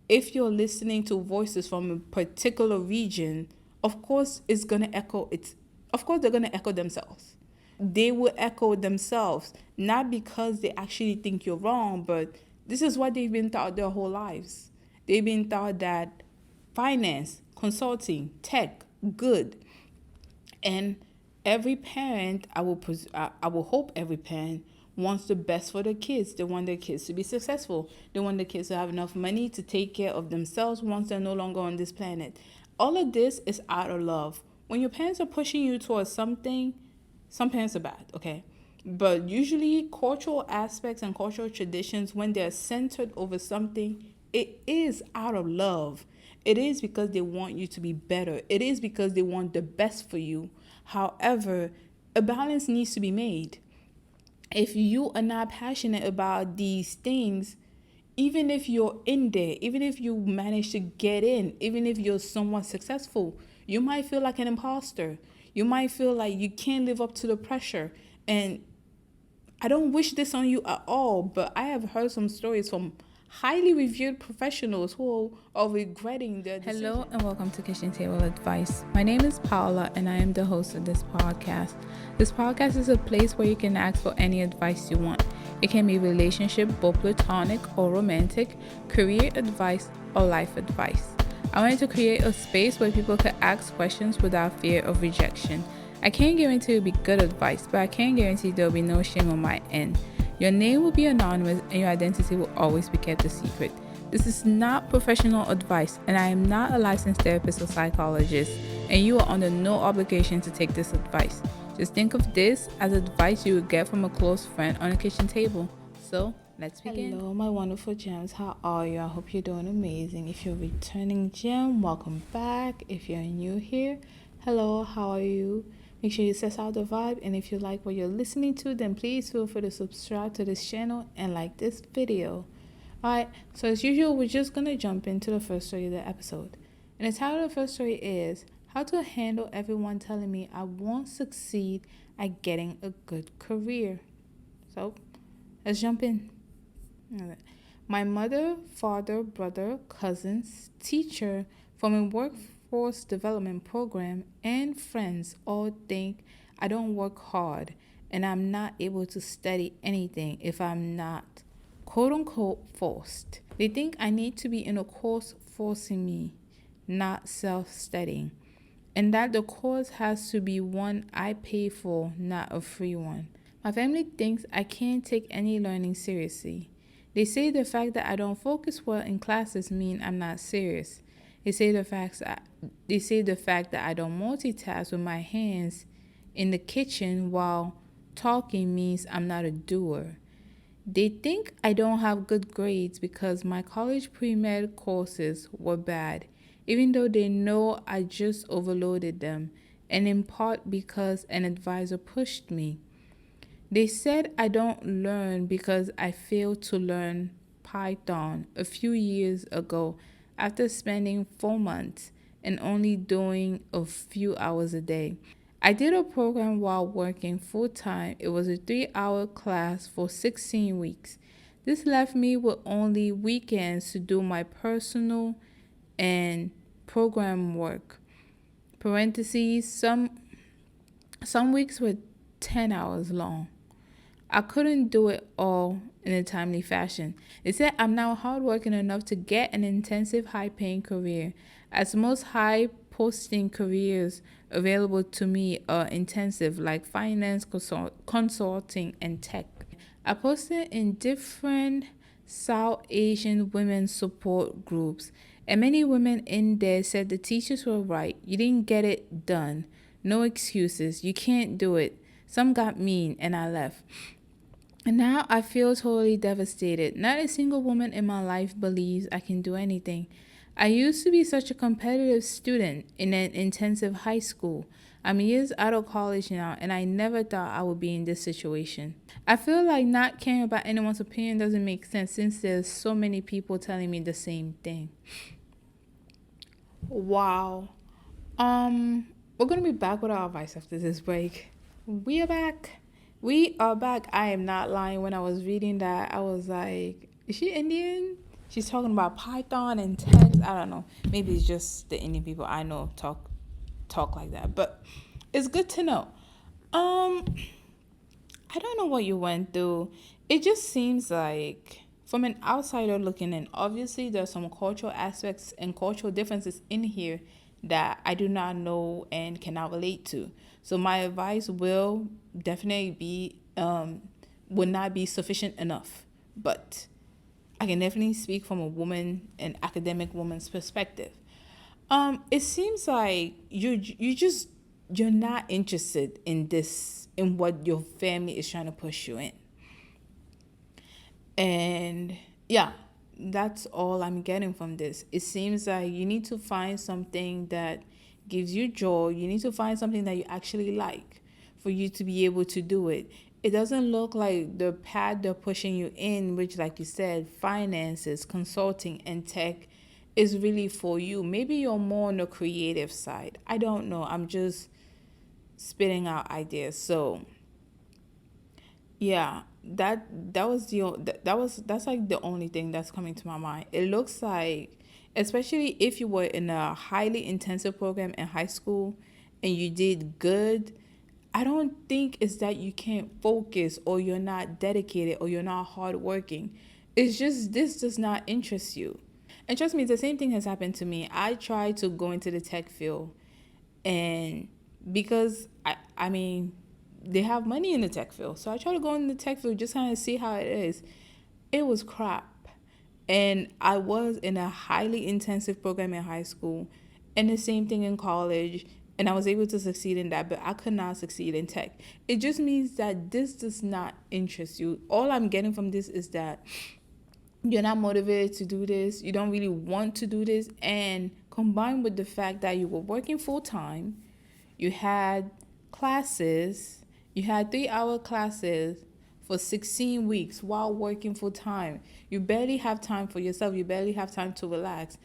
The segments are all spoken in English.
if you're listening to voices from a particular region, of course it's gonna echo it's of course they're gonna echo themselves. They will echo themselves, not because they actually think you're wrong, but this is what they've been taught their whole lives. They've been taught that finance, consulting, tech, good. And every parent, I will hope every parent wants the best for their kids. They want their kids to be successful. They want their kids to have enough money to take care of themselves once they're no longer on this planet. All of this is out of love. When your parents are pushing you towards something, some parents are bad, okay? But usually cultural aspects and cultural traditions, when they're centered over something, it is out of love. It is because they want you to be better. It is because they want the best for you. However, a balance needs to be made. If you are not passionate about these things, even if you're in there, even if you manage to get in, even if you're somewhat successful, you might feel like an imposter. You might feel like you can't live up to the pressure. And I don't wish this on you at all, but I have heard some stories from highly reviewed professionals who are regretting their decision. Hello and welcome to Kitchen Table Advice. My name is Paula and I am the host of this podcast. This podcast is a place where you can ask for any advice you want. It can be relationship, both platonic or romantic, career advice, or life advice. I wanted to create a space where people could ask questions without fear of rejection. I can't guarantee it will be good advice, but I can guarantee there will be no shame on my end. Your name will be anonymous and your identity will always be kept a secret. This is not professional advice, and I am not a licensed therapist or psychologist, and you are under no obligation to take this advice. Just think of this as advice you would get from a close friend on a kitchen table. So, let's begin. Hello, my wonderful gems. How are you? I hope you're doing amazing. If you're a returning gem, welcome back. If you're new here, hello, how are you? Make sure you set out the vibe, and if you like what you're listening to, then please feel free to subscribe to this channel and like this video. Alright, so as usual, we're just going to jump into the first story of the episode. And the title of the first story is How to Handle Everyone Telling Me I Won't Succeed at Getting a Good Career. So, let's jump in. My mother, father, brother, cousins, teacher from a workforce development program, and friends all think I don't work hard and I'm not able to study anything if I'm not quote unquote forced. They think I need to be in a course forcing me, not self-studying, and that the course has to be one I pay for, not a free one. My family thinks I can't take any learning seriously. They say the fact that I don't focus well in classes mean I'm not serious. They say the fact that I don't multitask with my hands in the kitchen while talking means I'm not a doer. They think I don't have good grades because my college pre-med courses were bad, even though they know I just overloaded them, and in part because an advisor pushed me. They said I don't learn because I failed to learn Python a few years ago after spending 4 months and only doing a few hours a day. I did a program while working full-time. It was a 3-hour class for 16 weeks. This left me with only weekends to do my personal and program work. Parentheses, some weeks were 10 hours long. I couldn't do it all in a timely fashion. They said I'm now hardworking enough to get an intensive, high-paying career, as most high-posting careers available to me are intensive, like finance, consulting, and tech. I posted in different South Asian women support groups, and many women in there said the teachers were right. You didn't get it done. No excuses. You can't do it. Some got mean, and I left. And now I feel totally devastated. Not a single woman in my life believes I can do anything. I used to be such a competitive student in an intensive high school. I'm years out of college now, and I never thought I would be in this situation. I feel like not caring about anyone's opinion doesn't make sense since there's so many people telling me the same thing. Wow. We're gonna be back with our advice after this break. We are back. I am not lying. When I was reading that, I was like, is she Indian? She's talking about Python and text. I don't know. Maybe it's just the Indian people I know talk like that. But it's good to know. Um, I don't know what you went through. It just seems like from an outsider looking in, obviously there's some cultural aspects and cultural differences in here that I do not know and cannot relate to. So my advice will definitely be would not be sufficient enough. But I can definitely speak from a woman, an academic woman's perspective. It seems like you're not interested in this in what your family is trying to push you in. And yeah, that's all I'm getting from this. It seems like you need to find something that gives you joy. You need to find something that you actually like for you to be able to do it. It doesn't look like the path they're pushing you in, which, like you said, finances, consulting, and tech is really for you. Maybe you're more on the creative side. I don't know. I'm just spitting out ideas. So yeah, that was that's like the only thing that's coming to my mind. It looks like, especially if you were in a highly intensive program in high school and you did good, I don't think it's that you can't focus or you're not dedicated or you're not hardworking. It's just this does not interest you. And trust me, the same thing has happened to me. I tried to go into the tech field, and because I mean, they have money in the tech field. So I tried to go in the tech field just kind of see how it is. It was crap. And I was in a highly intensive program in high school and the same thing in college. And I was able to succeed in that, but I could not succeed in tech. It just means that this does not interest you. All I'm getting from this is that you're not motivated to do this, you don't really want to do this, and combined with the fact that you were working full time, you had classes, you had 3 hour classes for 16 weeks while working full time. You barely have time for yourself, you barely have time to relax.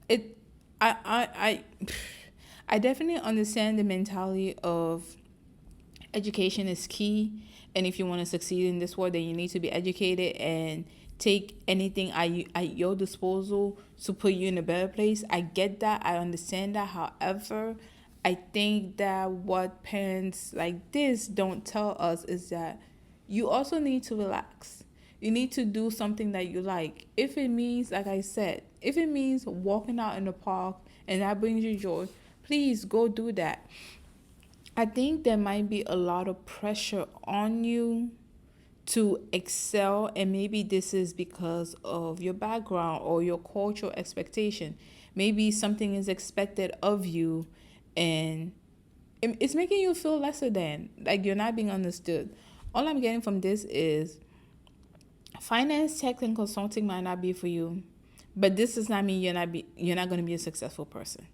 It I definitely understand the mentality of education is key, and if you want to succeed in this world, then you need to be educated and take anything at your disposal to put you in a better place. I get that, I understand that. However, I think that what parents like this don't tell us is that you also need to relax. You need to do something that you like. If it means, like I said, if it means walking out in the park and that brings you joy, please go do that. I think there might be a lot of pressure on you to excel, and maybe this is because of your background or your cultural expectation. Maybe something is expected of you, and it's making you feel lesser than, like you're not being understood. All I'm getting from this is finance, tech, and consulting might not be for you, but this does not mean you're not going to be a successful person.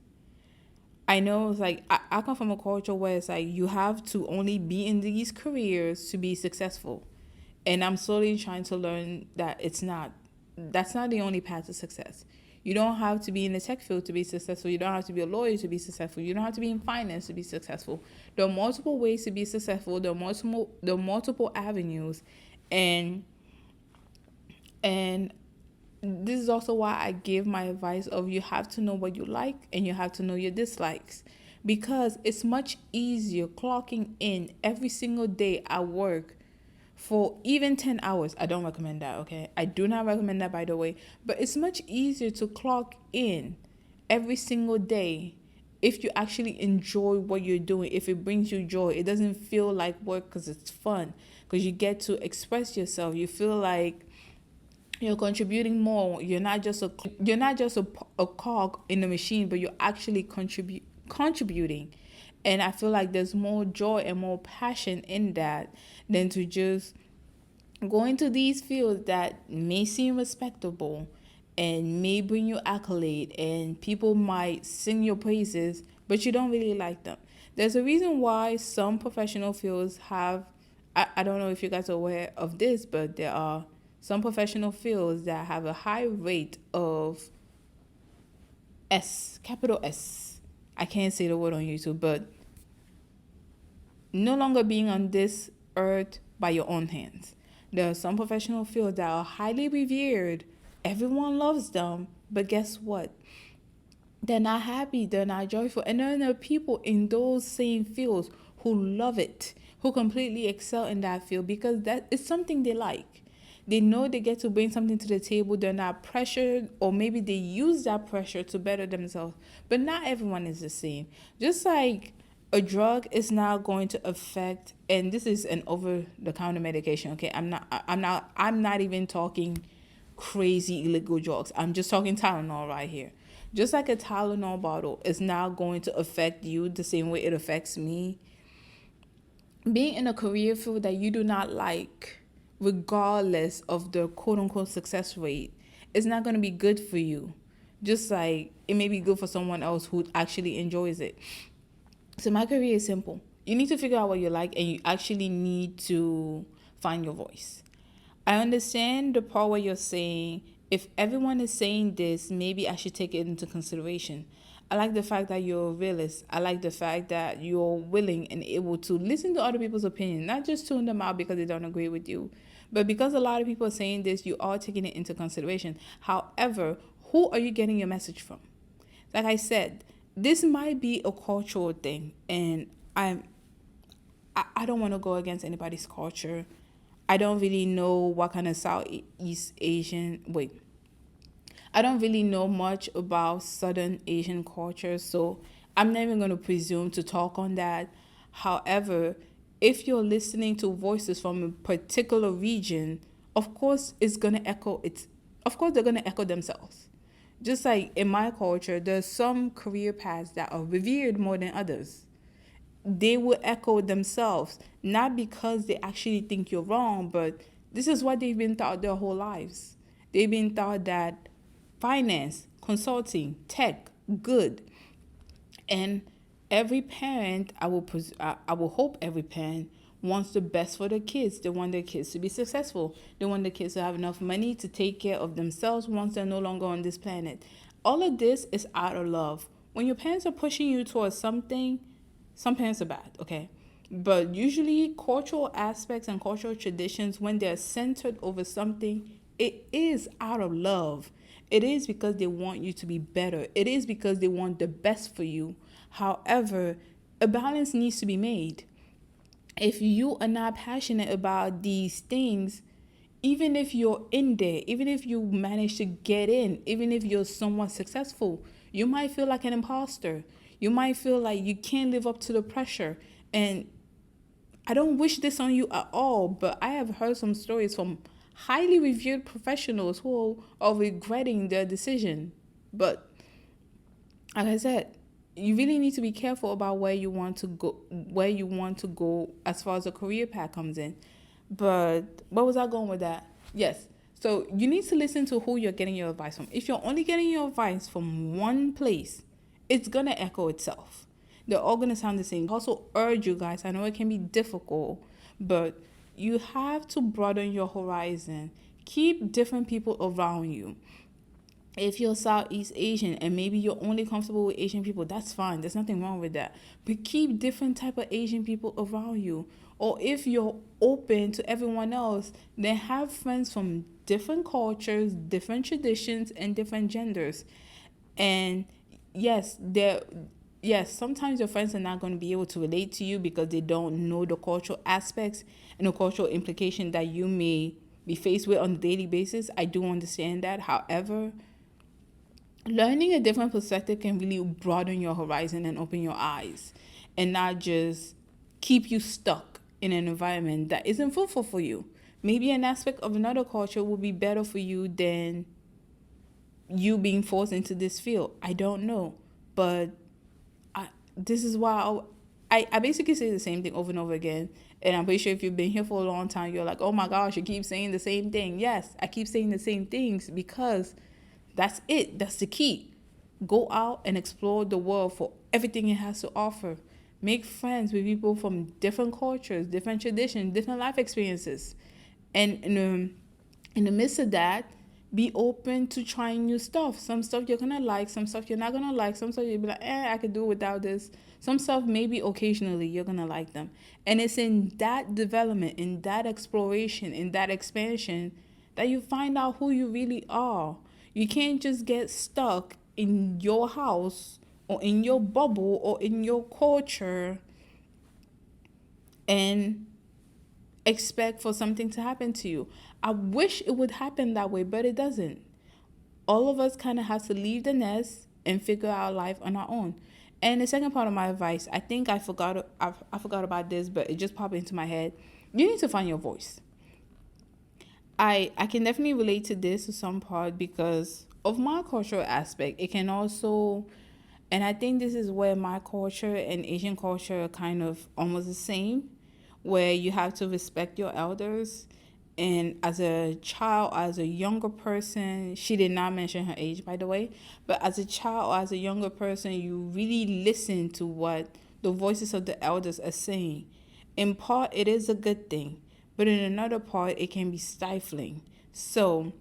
I know it's like I come from a culture where it's like you have to only be in these careers to be successful. And I'm slowly trying to learn that that's not the only path to success. You don't have to be in the tech field to be successful. You don't have to be a lawyer to be successful. You don't have to be in finance to be successful. There are multiple ways to be successful. There are multiple avenues. And and this is also why I give my advice of you have to know what you like and you have to know your dislikes, because it's much easier clocking in every single day at work for even 10 hours. I don't recommend that, okay? I do not recommend that, by the way. But it's much easier to clock in every single day if you actually enjoy what you're doing, if it brings you joy. It doesn't feel like work because it's fun, because you get to express yourself. You feel like you're contributing more. You're not just a cog in the machine, but you're actually contributing. And I feel like there's more joy and more passion in that than to just go into these fields that may seem respectable and may bring you accolade, and people might sing your praises, but you don't really like them. There's a reason why some professional fields have, I don't know if you guys are aware of this, but there are some professional fields that have a high rate of capital S. I can't say the word on YouTube, but no longer being on this earth by your own hands. There are some professional fields that are highly revered Everyone loves them, but guess what? They're not happy, they're not joyful. And then there are people in those same fields who love it, who completely excel in that field because that is something they like. They know they get to bring something to the table, they're not pressured, or maybe they use that pressure to better themselves. But not everyone is the same. Just like a drug is not going to affect, and this is an over the counter medication, okay? I'm not even talking crazy illegal drugs. I'm just talking Tylenol right here. Just like a Tylenol bottle is not going to affect you the same way it affects me. Being in a career field that you do not like, regardless of the quote unquote success rate, is not going to be good for you. Just like it may be good for someone else who actually enjoys it. So my career is simple. You need to figure out what you like, and you actually need to find your voice. I understand the part where you're saying, if everyone is saying this, maybe I should take it into consideration. I like the fact that you're a realist. I like the fact that you're willing and able to listen to other people's opinion, not just tune them out because they don't agree with you. But because a lot of people are saying this, you are taking it into consideration. However, who are you getting your message from? Like I said, this might be a cultural thing, and I don't want to go against anybody's culture. I don't really know what kind of Southeast Asian, wait, I don't really know much about Southern Asian culture, so I'm not even going to presume to talk on that. However, if you're listening to voices from a particular region, of course of course they're going to echo themselves. Just like in my culture, there's some career paths that are revered more than others. They will echo themselves, not because they actually think you're wrong, but this is what they've been taught their whole lives. They've been taught that finance, consulting, tech, good. And every parent, I will hope every parent wants the best for their kids. They want their kids to be successful. They want their kids to have enough money to take care of themselves once they're no longer on this planet. All of this is out of love. When your parents are pushing you towards something, some parents are bad, okay? But usually cultural aspects and cultural traditions, when they're centered over something, it is out of love. It is because they want you to be better. It is because they want the best for you. However, a balance needs to be made. If you are not passionate about these things, even if you're in there, even if you manage to get in, even if you're somewhat successful, you might feel like an imposter. You might feel like you can't live up to the pressure. And I don't wish this on you at all, but I have heard some stories from highly revered professionals who are regretting their decision. But like I said, you really need to be careful about where you want to go as far as a career path comes in. But where was I going with that? Yes. So you need to listen to who you're getting your advice from. If you're only getting your advice from one place, it's gonna echo itself. They're all gonna sound the same. I also urge you guys, I know it can be difficult, but you have to broaden your horizon. Keep different people around you. If you're Southeast Asian and maybe you're only comfortable with Asian people, that's fine. There's nothing wrong with that. But keep different type of Asian people around you. Or if you're open to everyone else, then have friends from different cultures, different traditions, and different genders. And yes, sometimes your friends are not going to be able to relate to you because they don't know the cultural aspects and the cultural implication that you may be faced with on a daily basis. I do understand that. However, learning a different perspective can really broaden your horizon and open your eyes and not just keep you stuck in an environment that isn't fruitful for you. Maybe an aspect of another culture will be better for you than you being forced into this field. I don't know. But this is why I basically say the same thing over and over again. And I'm pretty sure if you've been here for a long time, you're like, oh my gosh, you keep saying the same thing. Yes, I keep saying the same things because that's it. That's the key. Go out and explore the world for everything it has to offer. Make friends with people from different cultures, different traditions, different life experiences. And in the midst of that, be open to trying new stuff. Some stuff you're going to like, some stuff you're not going to like. Some stuff you'll be like, I could do without this. Some stuff maybe occasionally you're going to like them. And it's in that development, in that exploration, in that expansion that you find out who you really are. You can't just get stuck in your house or in your bubble or in your culture and expect for something to happen to you. I wish it would happen that way, but it doesn't. All of us kind of have to leave the nest and figure out life on our own. And the second part of my advice, I think I forgot about this, but it just popped into my head. You need to find your voice. I can definitely relate to this to some part because of my cultural aspect. It can also, and I think this is where my culture and Asian culture are kind of almost the same, where you have to respect your elders. And as a child, as a younger person, she did not mention her age, by the way, but as a child or as a younger person, you really listen to what the voices of the elders are saying. In part, it is a good thing, but in another part, it can be stifling. So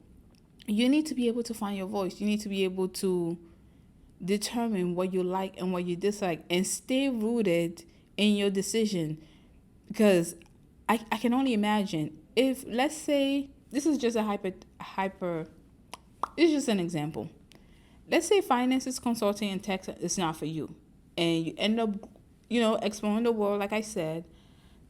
you need to be able to find your voice. You need to be able to determine what you like and what you dislike and stay rooted in your decision. Because I can only imagine if, let's say, this is just a hyper, it's just an example. Let's say finances, consulting, and tech is not for you. And you end up, exploring the world, like I said,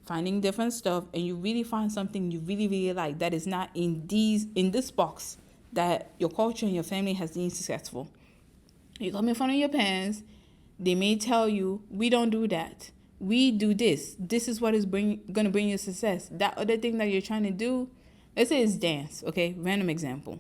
finding different stuff, and you really find something you really, really like that is not in this box that your culture and your family has deemed successful. You come in front of your parents, they may tell you, we don't do that. We do this. This is what is going to bring you success. That other thing that you're trying to do, let's say it's dance, okay? Random example.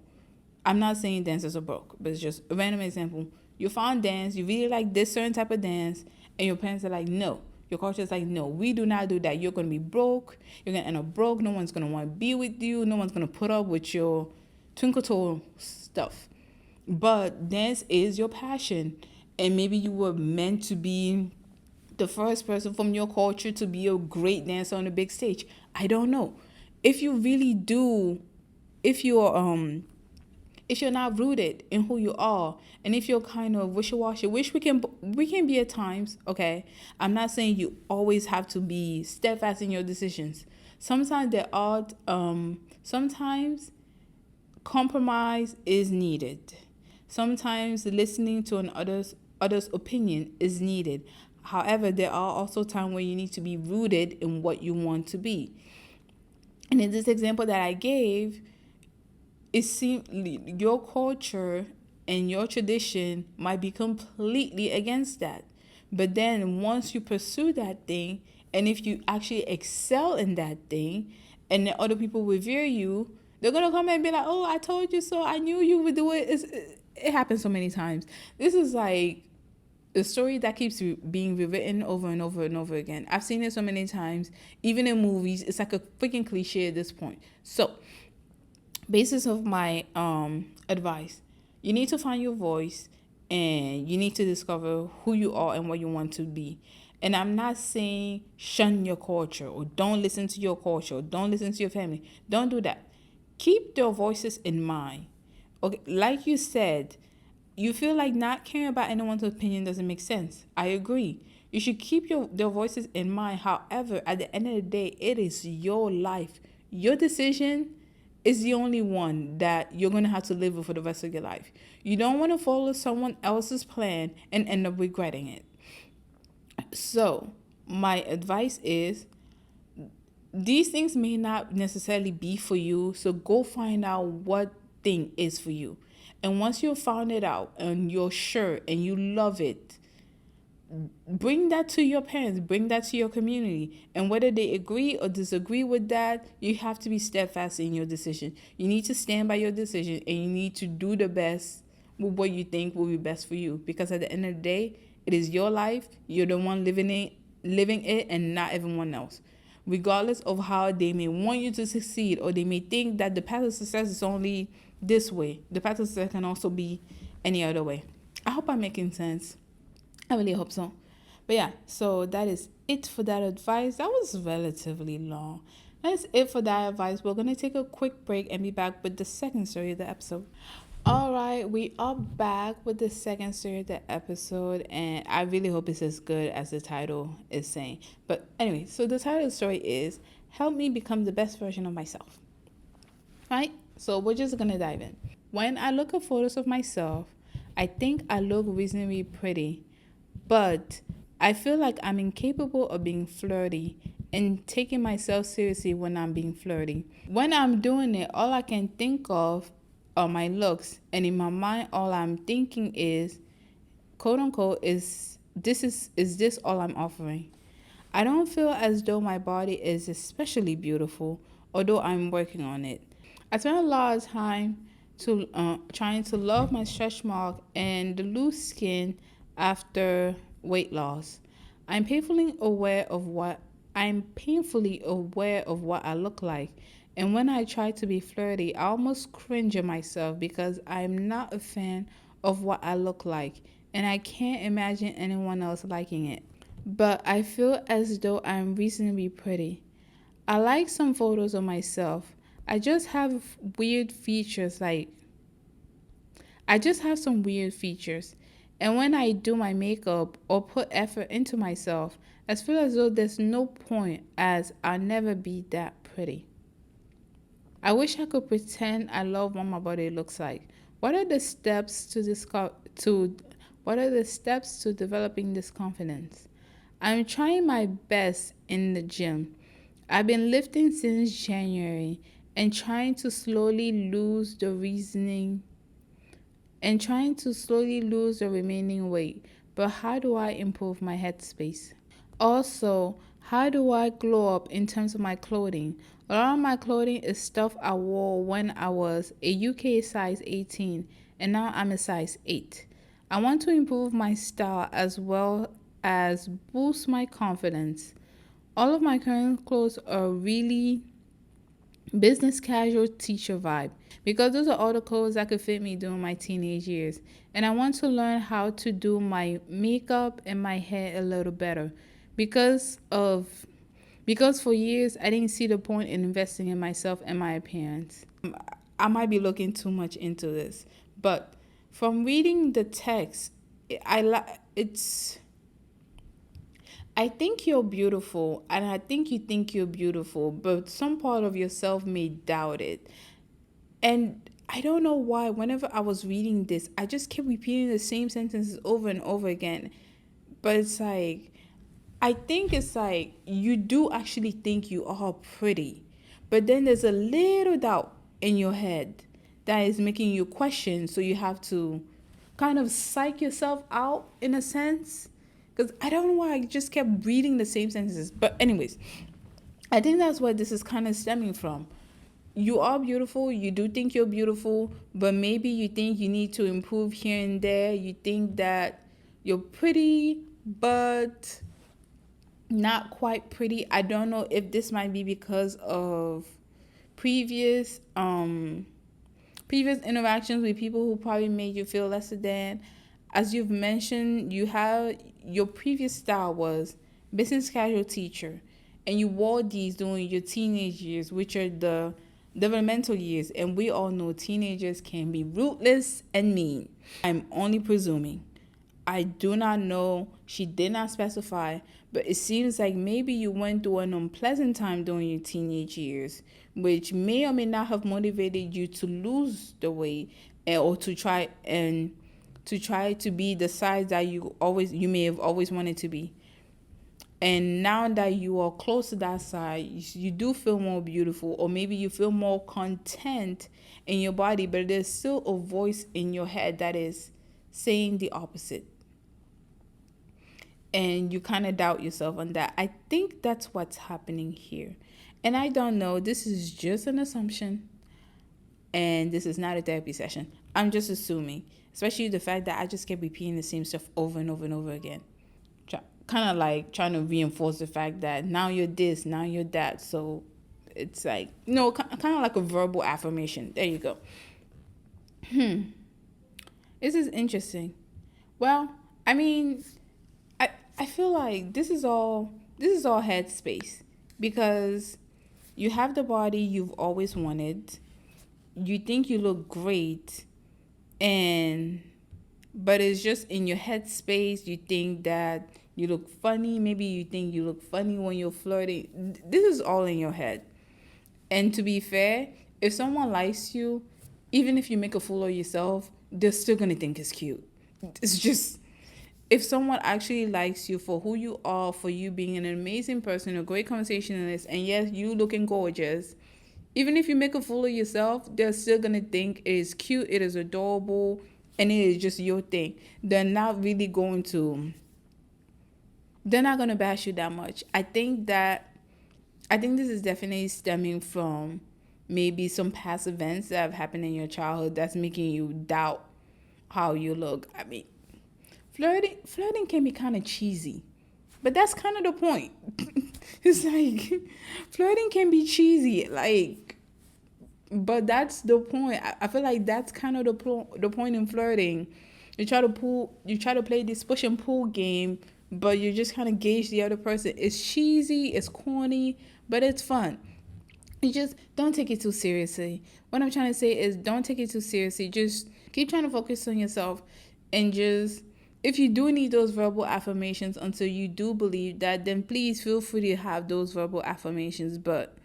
I'm not saying dancers are broke, but it's just a random example. You found dance, you really like this certain type of dance, and your parents are like, no. Your culture is like, no, we do not do that. You're going to be broke. You're going to end up broke. No one's going to want to be with you. No one's going to put up with your twinkle toe stuff. But dance is your passion. And maybe you were meant to be the first person from your culture to be a great dancer on a big stage. I don't know. If you really do, if you're not rooted in who you are, and if you're kind of wishy-washy, which we can be at times, okay? I'm not saying you always have to be steadfast in your decisions. Sometimes sometimes compromise is needed. Sometimes listening to an other's opinion is needed. However, there are also times where you need to be rooted in what you want to be. And in this example that I gave, it seemed your culture and your tradition might be completely against that. But then once you pursue that thing, and if you actually excel in that thing, and the other people revere you, they're going to come and be like, oh, I told you so. I knew you would do it. It happens so many times. This is like a story that keeps being rewritten over and over and over again. I've seen it so many times, even in movies. It's like a freaking cliche at this point. So, basis of my advice, you need to find your voice and you need to discover who you are and what you want to be. And I'm not saying shun your culture or don't listen to your culture or don't listen to your family. Don't do that. Keep their voices in mind. Okay, like you said, you feel like not caring about anyone's opinion doesn't make sense. I agree. You should keep their voices in mind. However, at the end of the day, it is your life. Your decision is the only one that you're going to have to live with for the rest of your life. You don't want to follow someone else's plan and end up regretting it. So, my advice is, these things may not necessarily be for you, so go find out what thing is for you. And once you've found it out and you're sure and you love it, bring that to your parents, bring that to your community. And whether they agree or disagree with that, you have to be steadfast in your decision. You need to stand by your decision and you need to do the best with what you think will be best for you. Because at the end of the day, it is your life. You're the one living it and not everyone else. Regardless of how they may want you to succeed or they may think that the path of success is only this way, the path of success can also be any other way. I hope I'm making sense. I really hope so. But yeah, so that is it for that advice. That was relatively long. That's it for that advice. We're going to take a quick break and be back with the second story of the episode. All right, we are back with the second story of the episode, and I really hope it's as good as the title is saying. But anyway, so the title of the story is Help Me Become the Best Version of Myself. Right? So we're just gonna dive in. When I look at photos of myself, I think I look reasonably pretty, but I feel like I'm incapable of being flirty and taking myself seriously when I'm being flirty. When I'm doing it, all I can think of are my looks, and in my mind, all I'm thinking is, quote unquote, is this all I'm offering? I don't feel as though my body is especially beautiful, although I'm working on it. I spend a lot of time to trying to love my stretch mark and the loose skin after weight loss. I'm painfully aware of what I'm painfully aware of what I look like. And when I try to be flirty, I almost cringe at myself because I'm not a fan of what I look like, and I can't imagine anyone else liking it. But I feel as though I'm reasonably pretty. I like some photos of myself. I just have weird features like I just have some weird features. And when I do my makeup or put effort into myself, I feel as though there's no point as I'll never be that pretty. I wish I could pretend I love what my body looks like. What are the steps to what are the steps to developing this confidence? I'm trying my best in the gym. I've been lifting since January and trying to slowly lose the remaining weight. But how do I improve my headspace? Also, how do I glow up in terms of my clothing? A lot of my clothing is stuff I wore when I was a UK size 18 and now I'm a size 8. I want to improve my style as well as boost my confidence. All of my current clothes are really business casual teacher vibe because those are all the clothes that could fit me during my teenage years. And I want to learn how to do my makeup and my hair a little better because of because for years I didn't see the point in investing in myself and my appearance. I might be looking too much into this, but from reading the text, it's I think you're beautiful, and I think you think you're beautiful, but some part of yourself may doubt it. And I don't know why, whenever I was reading this, I just kept repeating the same sentences over and over again. But it's like, I think it's like you do actually think you are pretty, but then there's a little doubt in your head that is making you question. So you have to kind of psych yourself out in a sense. Because I don't know why I just kept reading the same sentences. But, anyways, I think that's where this is kind of stemming from. You are beautiful. You do think you're beautiful, but maybe you think you need to improve here and there. You think that you're pretty, but not quite pretty. I don't know if this might be because of previous previous interactions with people who probably made you feel lesser than. As you've mentioned, you have your previous style was business casual teacher, and you wore these during your teenage years, which are the developmental years, and we all know teenagers can be ruthless and mean. I'm only presuming. I do not know. She did not specify, but it seems like maybe you went through an unpleasant time during your teenage years, which may or may not have motivated you to lose the weight or to try to be the size that you may have always wanted to be. And now that you are close to that size, you do feel more beautiful, or maybe you feel more content in your body, but there's still a voice in your head that is saying the opposite. And you kind of doubt yourself on that. I think that's what's happening here. And I don't know. This is just an assumption. And this is not a therapy session. I'm just assuming. Especially the fact that I just kept repeating the same stuff over and over and over again. Kind of like trying to reinforce the fact that now you're this, now you're that. So it's like, no, kind of like a verbal affirmation. There you go. This is interesting. Well, I mean, I feel like this is all headspace, because you have the body you've always wanted. You think you look great, but it's just in your headspace. You think that you look funny. Maybe you think you look funny when you're flirting. This is all in your head. And to be fair, If someone likes you, even if you make a fool of yourself, they're still gonna think it's cute. It's just, if someone actually likes you for who you are, for you being an amazing person, a great conversationalist, and yes, you looking gorgeous, even if you make a fool of yourself, they're still gonna think it is cute, it is adorable, and it is just your thing. They're not gonna bash you that much. I think this is definitely stemming from maybe some past events that have happened in your childhood that's making you doubt how you look. I mean, flirting can be kind of cheesy, but that's kind of the point. It's like flirting can be cheesy, like, but that's the point. I feel like that's kind of the point in flirting. You try to play this push and pull game, but you just kind of gauge the other person. It's cheesy, it's corny, but it's fun. You just don't take it too seriously. What I'm trying to say is don't take it too seriously. Just keep trying to focus on yourself, and just, if you do need those verbal affirmations until you do believe that, then please feel free to have those verbal affirmations. But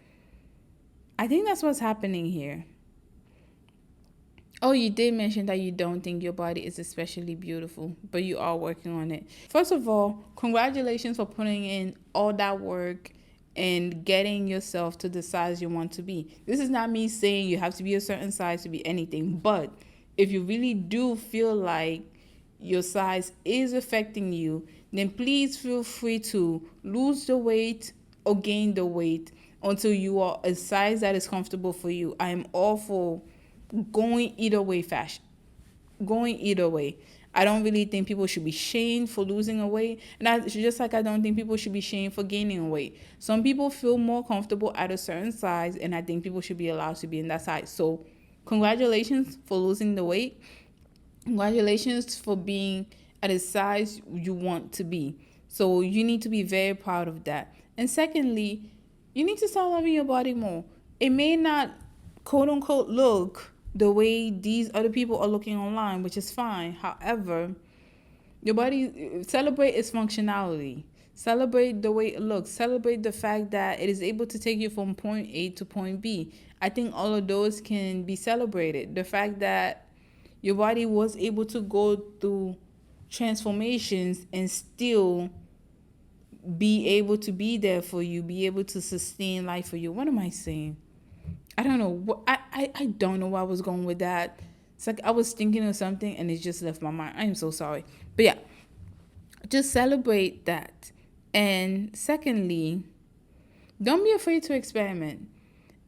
I think that's what's happening here. Oh, you did mention that you don't think your body is especially beautiful, but you are working on it. First of all, congratulations for putting in all that work and getting yourself to the size you want to be. This is not me saying you have to be a certain size to be anything, but if you really do feel like your size is affecting you, then please feel free to lose the weight or gain the weight until you are a size that is comfortable for you. I am all for going either way fashion. Going either way. I don't really think people should be shamed for losing a weight. And just like I don't think people should be shamed for gaining weight. Some people feel more comfortable at a certain size, and I think people should be allowed to be in that size. So congratulations for losing the weight. Congratulations for being at a size you want to be. So you need to be very proud of that. And secondly, you need to start loving your body more. It may not, quote unquote, look the way these other people are looking online, which is fine. However, your body, celebrate its functionality. Celebrate the way it looks. Celebrate the fact that it is able to take you from point A to point B. I think all of those can be celebrated. The fact that your body was able to go through transformations and still be able to be there for you, be able to sustain life for you. What am I saying? I don't know. I don't know where I was going with that. It's like I was thinking of something and it just left my mind. I am so sorry. But yeah, just celebrate that. And secondly, don't be afraid to experiment.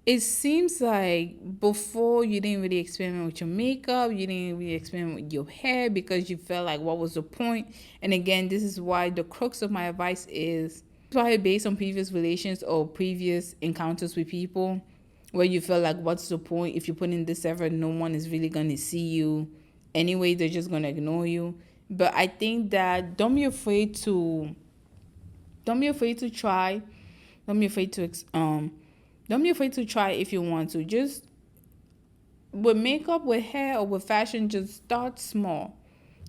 It seems like before you didn't really experiment with your makeup, you didn't really experiment with your hair because you felt like what was the point? And again, this is why the crux of my advice is probably based on previous relations or previous encounters with people where you feel like what's the point if you put in this effort, no one is really going to see you. Anyway, they're just going to ignore you. But I think that don't be afraid to try. Don't be afraid to don't be afraid to try if you want to. Just with makeup, with hair, or with fashion, just start small.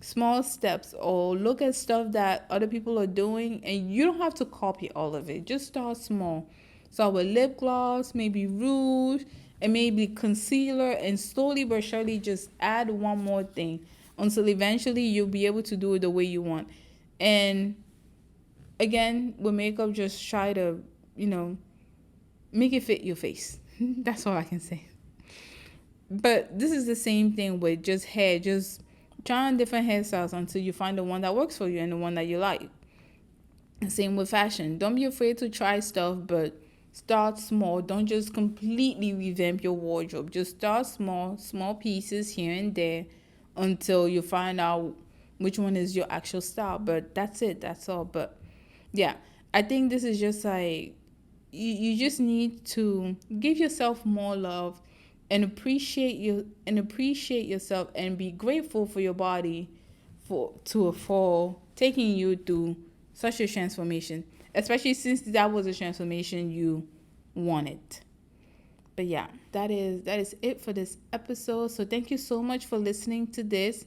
Small steps, or look at stuff that other people are doing, and you don't have to copy all of it. Just start small. Start with lip gloss, maybe rouge, and maybe concealer, and slowly but surely just add one more thing until eventually you'll be able to do it the way you want. And again, with makeup, just try to, make it fit your face. That's all I can say. But this is the same thing with just hair. Just try on different hairstyles until you find the one that works for you and the one that you like. Same with fashion. Don't be afraid to try stuff, but start small. Don't just completely revamp your wardrobe. Just start small pieces here and there until you find out which one is your actual style. But that's it. That's all. But yeah, I think this is just like you just need to give yourself more love and appreciate yourself and be grateful for your body for taking you through such a transformation, especially since that was a transformation you wanted. But yeah, that is it for this episode. So thank you so much for listening to this.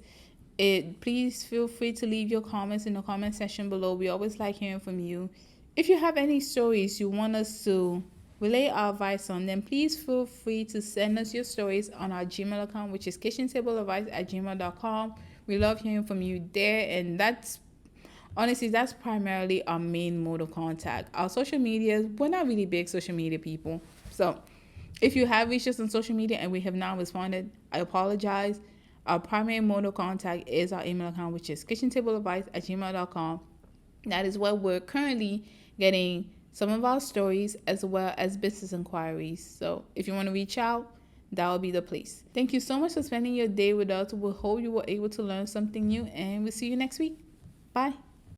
Please feel free to leave your comments in the comment section below. We always like hearing from you. If you have any stories you want us to relay our advice on them, please feel free to send us your stories on our Gmail account, which is kitchentableadvice@gmail.com. We love hearing from you there, and that's primarily our main mode of contact. Our social medias, we're not really big social media people. So if you have reached us on social media and we have not responded, I apologize. Our primary mode of contact is our email account, which is kitchentableadvice@gmail.com. That is where we're currently getting some of our stories as well as business inquiries. So if you want to reach out, that will be the place. Thank you so much for spending your day with us. We hope you were able to learn something new, and we'll see you next week. Bye.